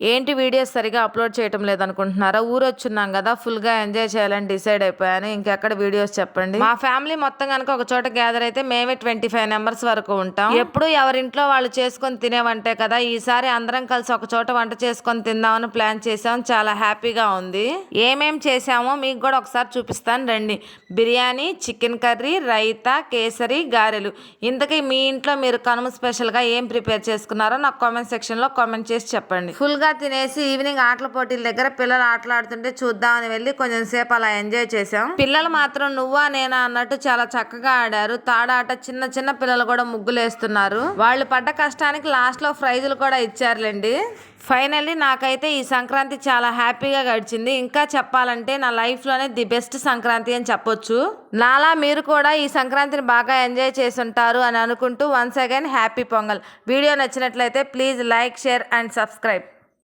ఏంటి వీడియోస్ సరిగ్గా అప్‌లోడ్ చేయటం లేదనుకుంటున్నారా? ఊరొచ్చున్నాం గదా! ఫుల్‌గా ఎంజాయ్ చేయాలని డిసైడ్ అయిపోయాను. ఇంకెక్కడ వీడియోస్ చెప్పండి. మా ఫ్యామిలీ మొత్తం గనక ఒక చోట గ్యాదర్ అయితే మేమే 25 మెంబర్స్ వరకు ఉంటాం. ఎప్పుడు ఎవరింట్లో వాళ్ళు చేసుకొని తినే వంటే కదా! ఈసారి అందరం కలిసి ఒక చోట వంట చేసుకొని తిందామని ప్లాన్ చేసాం. చాలా హ్యాపీగా ఉంది. ఏమేం చేసామో మీకు కూడా ఒకసారి చూపిస్తాను రండి. బిర్యానీ, చికెన్ కర్రీ, రైతా, కేసరి, గారెలు. ఇంతకీ మీ ఇంట్లో మీరు కనుమ స్పెషల్‌గా ఏం ప్రిపేర్ చేసుకున్నారో నాకు కామెంట్ సెక్షన్‌లో కామెంట్ చేసి చెప్పండి. ఫుల్‌గా తినేసి ఈవినింగ్ ఆటల పోటీల దగ్గర పిల్లలు ఆటలాడుతుంటే చూద్దామని వెళ్ళి కొంచెం సేపు అలా ఎంజాయ్ చేసాం. పిల్లలు మాత్రం నువ్వా నేనా అన్నట్టు చాలా చక్కగా ఆడారు. తాడాట చిన్న చిన్న పిల్లలు కూడా ముగ్గులేస్తున్నారు. వాళ్ళు పడ్డ కష్టానికి లాస్ట్ లో ప్రైజులు కూడా ఇచ్చారులేండి. ఫైనల్లీ నాకైతే ఈ సంక్రాంతి చాలా హ్యాపీగా గడిచింది. ఇంకా చెప్పాలంటే నా లైఫ్లోనే ది బెస్ట్ సంక్రాంతి అని చెప్పొచ్చు. నాలా మీరు కూడా ఈ సంక్రాంతిని బాగా ఎంజాయ్ చేసి ఉంటారు అని అనుకుంటూ once again happy Pongal. Video నచ్చినట్లయితే please like, share and subscribe.